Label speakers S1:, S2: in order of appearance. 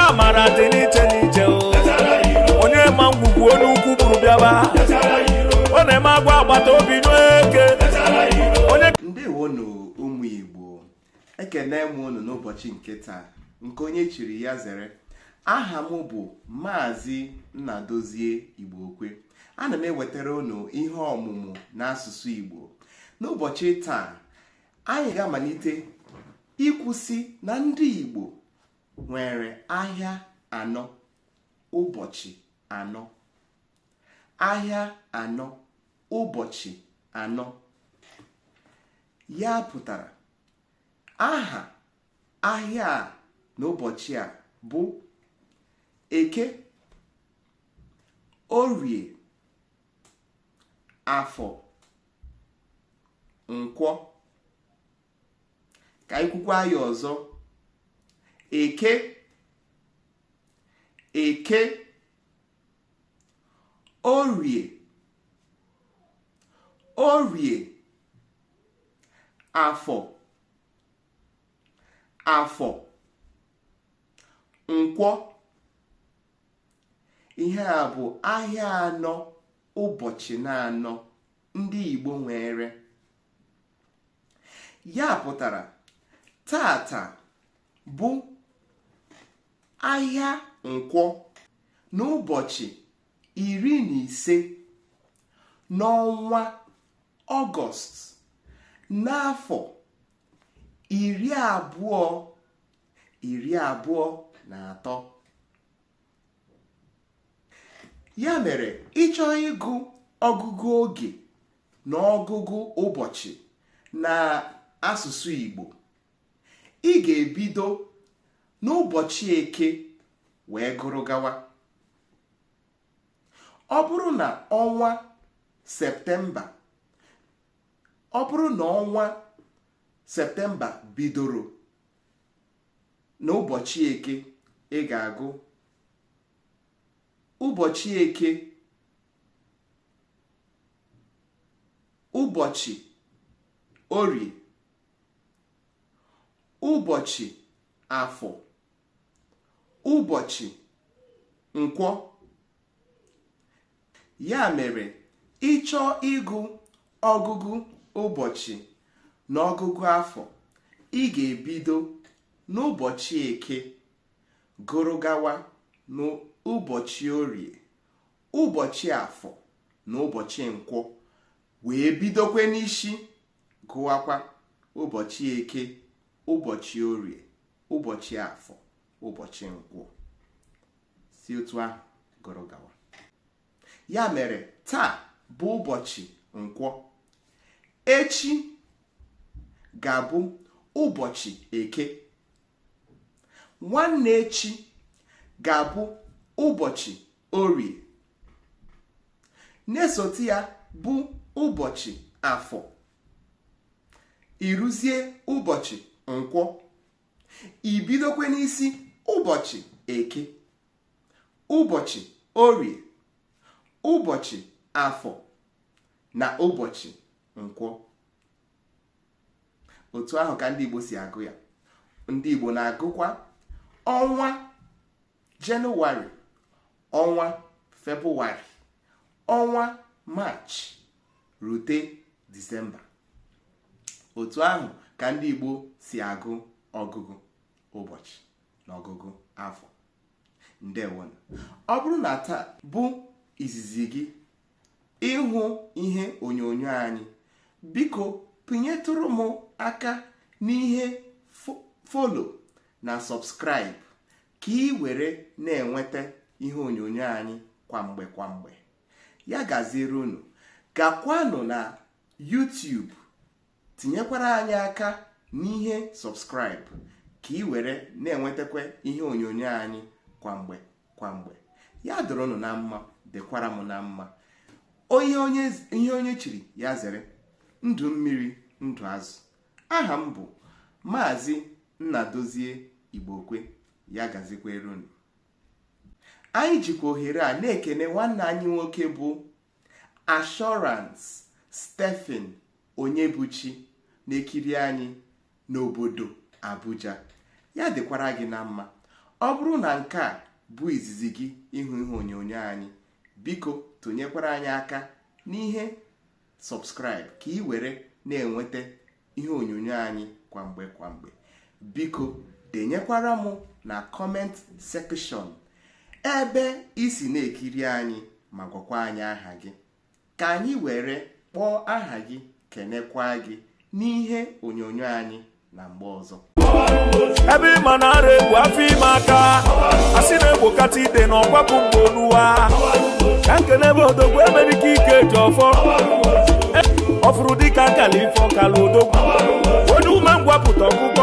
S1: amara dị n'iche n'iche onye ma ngwugwu onye ukwu buru bịaba ọ na-eme agwa agbata obi n'eke onye
S2: ndewonu ụmụ Igbo ekene m unu n'ụbọchị nke taa nke onye chiri ya zere. Aha m bụ Maazị Nnadozie Igbo-Okwe. Ana m ewetara unu ihe ọmụmụ n'asụsụ Igbo. N'ụbọchị taa anyị ga-amalite ikwusi na ndị Igbo nwere ahịa anọ, ụbọchị anọ. Ahịa anọ, ụbọchị anọ. Ya pụtara aha ahịa a n'ụbọchị a bụ Eke, Orie, Afọ, Nkwọ. Ka anyị kwukwa ya ọzọ. Eke, Orie, Afọ, Nkwọ. Ihe a bụ ahịa anọ, ụbọchị na-anọ ndị Igbo nwere. Ya pụtara tata bụ ahịa Nkwọ n'ụbọchị 15 n'ọnwa Ọgọst n'afọ 2023. Ya mere ịchọ ịgụ ọgụgụ oge na ọgụgụ ụbọchị na asụsụ Igbo, ị ga-ebido n'ụbọchị Eke wee gụrụ gawa. Ọ bụrụ na ọnwa Septemba bidoro n'ụbọchị Eke, ị ga-agụ ụbọchị Eke, ụbọchị Orie, ụbọchị Afọ, ụbọchị Nkwọ. Ya mere ịchọ ịgụ ọgụgụ ụbọchị na ọgụgụ afọ, ị ga-ebido n'ụbọchị Eke gụrụ gawa n'ụbọchị Orie, ụbọchị Afọ na ụbọchị Nkwọ, wee bidokwe n'isi gụwakwa ụbọchị Eke, ụbọchị Orie, ụbọchị Afọ, ụbọchị Nkwọ, si otu ahụ gụrụ gawa. Ya mere taa bụ ụbọchị Nkwọ. Echi ga-abụ ụbọchị Eke. Nwanne echi ga-abụ ụbọchị Orie. Na-esote ya bụ ụbọchị Afọ. Iruzie ụbọchị Nkwọ, ibidokwe n'isi ụbọchị Eke, ụbọchị Orie, ụbọchị Afọ na ụbọchị Nkwọ. Otu ahụ ka ndị Igbo si agụ ya. Ndị Igbo na-agụkwa ọnwa Jenụwarị, ọnwa Febrụwarị, ọnwa Maachị rute Disemba. Otu ahụ ka ndị Igbo si agụ ọgụgụ ụbọchị na ọgụgụ afọ. Ndewonu. Ọ bụrụ na taa bụ izizi gị ịhụ ihe onyonyo anyị, biko pinyetụrụ m aka n'ihe folo na sọbskraịb ka ị were na-enweta ihe onyonyo anyị kwamgbe. Ya gaziere unu. Gakwanụ na YouTube, tinyekwara anyị aka n'ihe sọbskraịb ka ị were na-enwetakwa ihe onyonyo anyị kwamgbe. Ya dịrị unu na mma, dịkwara m na mma. Ihe onye chiri ya zere. Ndụ mmiri, ndụ azụ. Aha m bụ Maazị Nnadozie Igbo-Okwe. Ya gazikwere unu. Anyị jikwa ohere a na-ekene nwanne anyị nwoke bụ Assurance Stephen Onyebuchi na-ekiri anyị n'obodo Abuja. Ya dịkwara gị na mma. ọ bụrụ na nke a bụ izizi gị ịhụ ihe onyonyo anyị, biko tụnyekwara anyị aka n'ihe subscribe ka ị were na-enweta ihe onyonyo anyị kwamgbe. Biko denyekwara m na comment section ebe isi na-ekiri anyị ma gwakwa anyị aha gị ka anyị were kpọọ aha gị kenekwa gị n'ihe onyonyo anyị na mgbe ọzọ.
S1: ebe ịma na-ara egwu afọ ime aka asị na-egbokata ite na ọkwapụ mgbe oluwa ka nke n'ebe odogwu emerike ike ji ọfọ ọfụrụ dịka nkala ife ọkala odogwu onye ume ngwapụta ọkụkọ